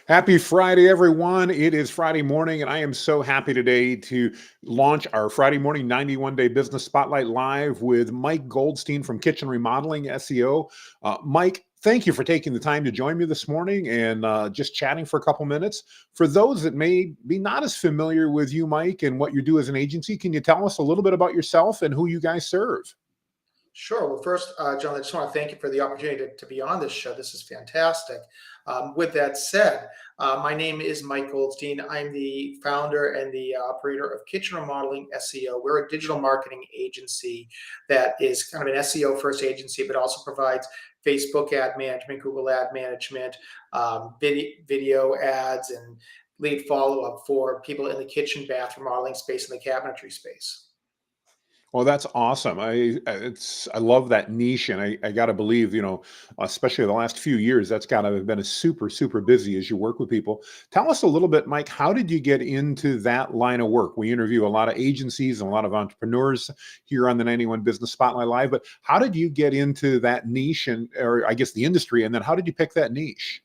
Happy Friday, everyone. It is Friday morning, and I am so happy today to launch our Friday morning 91 Day Business Spotlight Live with Mike Goldstein from Kitchen Remodeling SEO. Mike, thank you for taking the time to join me this morning and just chatting for a couple minutes. For those that may be not as familiar with you, Mike, and what you do as an agency, can you tell us a little bit about yourself and who you guys serve? Sure. Well, first, John, I just want to thank you for the opportunity to be on this show. This is fantastic. With that said, my name is Mike Goldstein. I'm the founder and the operator of Kitchen Remodeling SEO. We're a digital marketing agency that is kind of an SEO first agency, but also provides Facebook ad management, Google ad management, video ads, and lead follow up for people in the kitchen, bath remodeling space, and the cabinetry space. Well, that's awesome. I love that niche, and I got to believe, especially the last few years, that's got to have been a super busy as you work with people. Tell us a little bit, Mike. How did you get into that line of work? We interview a lot of agencies and a lot of entrepreneurs here on the 91 Business Spotlight Live, but how did you get into that niche, or I guess the industry, and then how did you pick that niche?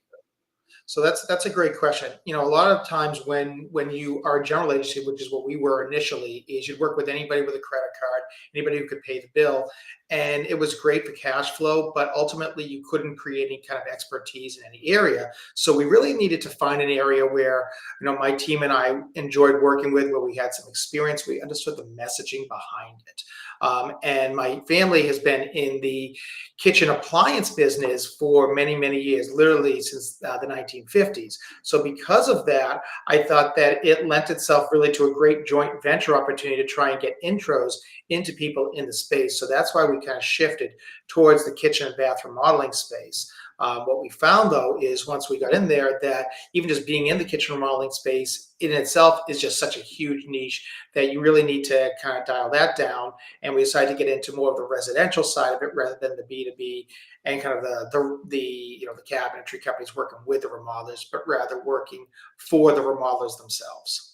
So that's a great question. A lot of times when you are a general agency, which is what we were initially, is you'd work with anybody with a credit card, anybody who could pay the bill, and it was great for cash flow, but ultimately you couldn't create any kind of expertise in any area. So we really needed to find an area where my team and I enjoyed working with, where we had some experience, we understood the messaging behind it. And my family has been in the kitchen appliance business for many years, literally since the 1950s. So because of that, I thought that it lent itself really to a great joint venture opportunity to try and get intros into people in the space. So that's why we kind of shifted towards the kitchen and bath remodeling space. What we found, though, is once we got in there, that even just being in the kitchen remodeling space in itself is just such a huge niche that you really need to kind of dial that down. And we decided to get into more of the residential side of it rather than the B2B and kind of the cabinetry companies working with the remodelers, but rather working for the remodelers themselves.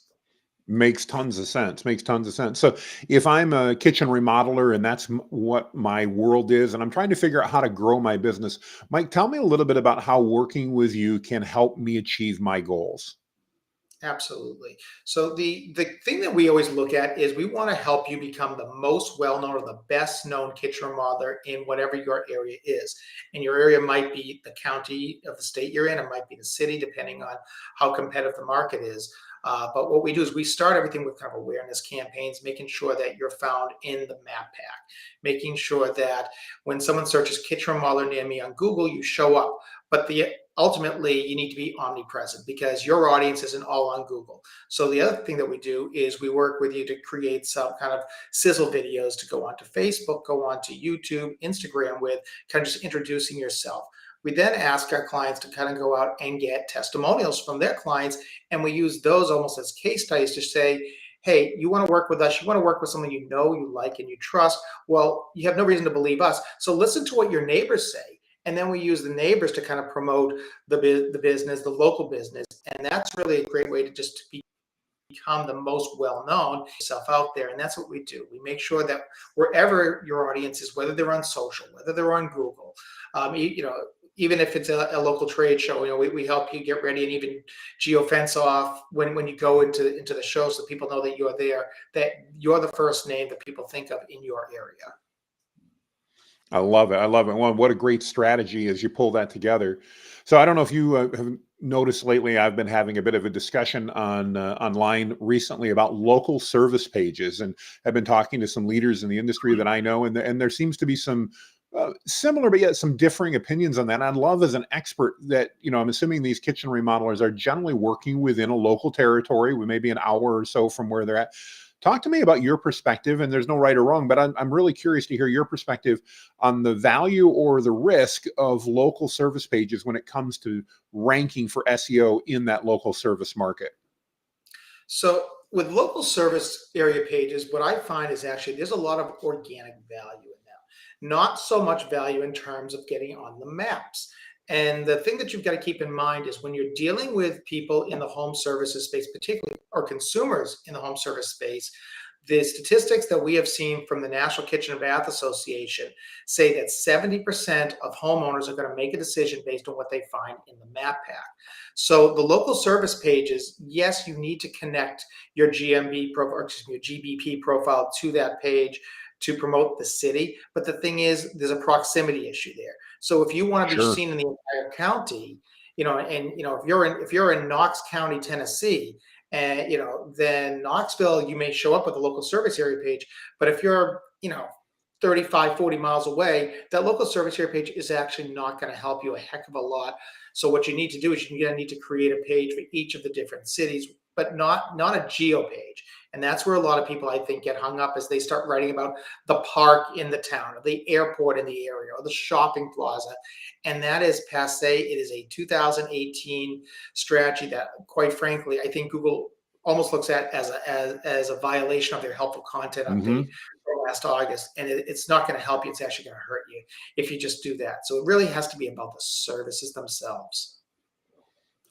Makes tons of sense. Makes tons of sense. So if I'm a kitchen remodeler and that's what my world is, and I'm trying to figure out how to grow my business, Mike, tell me a little bit about how working with you can help me achieve my goals. Absolutely. So the thing that we always look at is we want to help you become the most well-known or the best known kitchen remodeler in whatever your area is. And your area might be the county of the state you're in, it might be the city, depending on how competitive the market is. But what we do is we start everything with kind of awareness campaigns, making sure that you're found in the map pack, making sure that when someone searches kitchen remodeler near me on Google, you show up. But ultimately, you need to be omnipresent because your audience isn't all on Google. So the other thing that we do is we work with you to create some kind of sizzle videos to go onto Facebook, go onto YouTube, Instagram with, kind of just introducing yourself. We then ask our clients to kind of go out and get testimonials from their clients, and we use those almost as case studies to say, hey, you want to work with us, you want to work with someone you know, you like, and you trust. Well, you have no reason to believe us. So listen to what your neighbors say. And then we use the neighbors to kind of promote the business, the local business. And that's really a great way to just become the most well-known yourself out there. And that's what we do. We make sure that wherever your audience is, whether they're on social, whether they're on Google, even if it's a local trade show, we help you get ready and even geofence off when you go into the show, so people know that you're there, that you're the first name that people think of in your area. I love it. I love it. Well, what a great strategy as you pull that together. So I don't know if you have noticed lately, I've been having a bit of a discussion on online recently about local service pages, and have been talking to some leaders in the industry that I know, and there seems to be some similar, but yet some differing opinions on that. I'd love as an expert that, I'm assuming these kitchen remodelers are generally working within a local territory, with maybe an hour or so from where they're at. Talk to me about your perspective, and there's no right or wrong, but I'm really curious to hear your perspective on the value or the risk of local service pages when it comes to ranking for SEO in that local service market. So with local service area pages, what I find is actually there's a lot of organic value in them, not so much value in terms of getting on the maps. And the thing that you've got to keep in mind is when you're dealing with people in the home services space, particularly, or consumers in the home service space, The statistics that we have seen from the National Kitchen and Bath Association say that 70% of homeowners are going to make a decision based on what they find in the map pack. So the local service pages, yes, you need to connect your your GBP profile to that page to promote the city. But the thing is, there's a proximity issue there. So if you want to be Sure. seen in the entire county, and if you're in Knox County, Tennessee, and then Knoxville, you may show up with the local service area page. But if you're 35, 40 miles away, that local service area page is actually not going to help you a heck of a lot. So what you need to do is you're going to need to create a page for each of the different cities, but not a geo page. And that's where a lot of people, I think, get hung up as they start writing about the park in the town or the airport in the area or the shopping plaza. And that is passe. It is a 2018 strategy that, quite frankly, I think Google almost looks at as a violation of their helpful content update Hmm. from last August. And it's not going to help you. It's actually going to hurt you if you just do that. So it really has to be about the services themselves.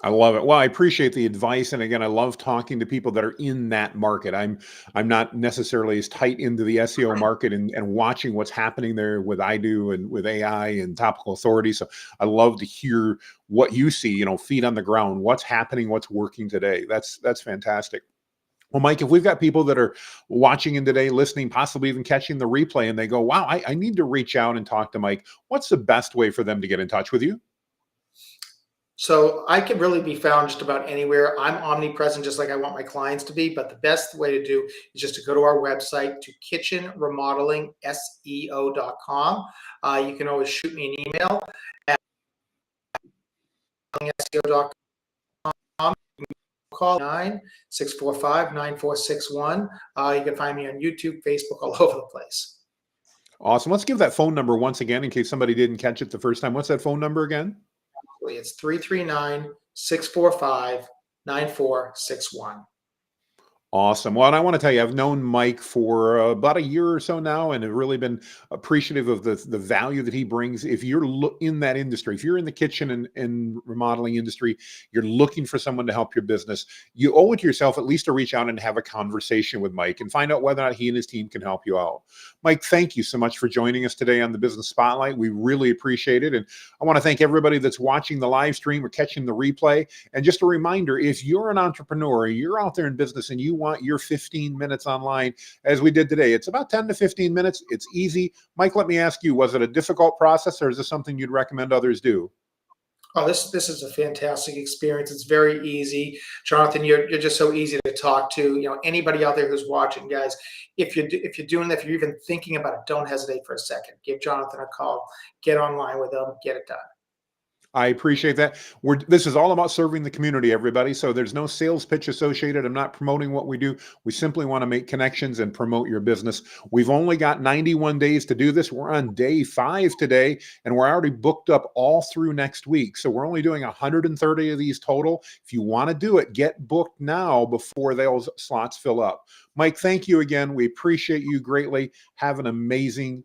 I love it. Well, I appreciate the advice, and again, I love talking to people that are in that market. I'm not necessarily as tight into the SEO market and watching what's happening there with I do and with AI and topical authority. So I love to hear what you see. Feet on the ground, what's happening, what's working today. That's fantastic. Well, Mike, if we've got people that are watching in today, listening, possibly even catching the replay, and they go, "Wow, I need to reach out and talk to Mike," what's the best way for them to get in touch with you? So I can really be found just about anywhere. I'm omnipresent, just like I want my clients to be. But the best way to do is just to go to our website, to kitchenremodelingseo.com. You can always shoot me an email at seo.com. Call 9-645-9461. You can find me on YouTube, Facebook, all over the place. Awesome. Let's give that phone number once again in case somebody didn't catch it the first time. What's that phone number again? It's 339-645-9461. Awesome. Well, and I want to tell you, I've known Mike for about a year or so now, and have really been appreciative of the value that he brings. If you're in that industry, if you're in the kitchen and remodeling industry, you're looking for someone to help your business, you owe it to yourself at least to reach out and have a conversation with Mike and find out whether or not he and his team can help you out. Mike, thank you so much for joining us today on the Business Spotlight. We really appreciate it. And I want to thank everybody that's watching the live stream or catching the replay. And just a reminder, if you're an entrepreneur, you're out there in business and you want your 15 minutes online, as we did today, it's about 10 to 15 minutes. It's easy. Mike, let me ask you, was it a difficult process, or is this something you'd recommend others do? Oh, this is a fantastic experience. It's very easy. Jonathan, you're just so easy to talk to. Anybody out there who's watching, guys, if you're doing that, if you're even thinking about it, don't hesitate for a second. Give Jonathan a call. Get online with him. Get it done. I appreciate that. This is all about serving the community, everybody. So there's no sales pitch associated. I'm not promoting what we do. We simply want to make connections and promote your business. We've only got 91 days to do this. We're on day 5 today, and we're already booked up all through next week. So we're only doing 130 of these total. If you want to do it, get booked now before those slots fill up. Mike, thank you again. We appreciate you greatly. Have an amazing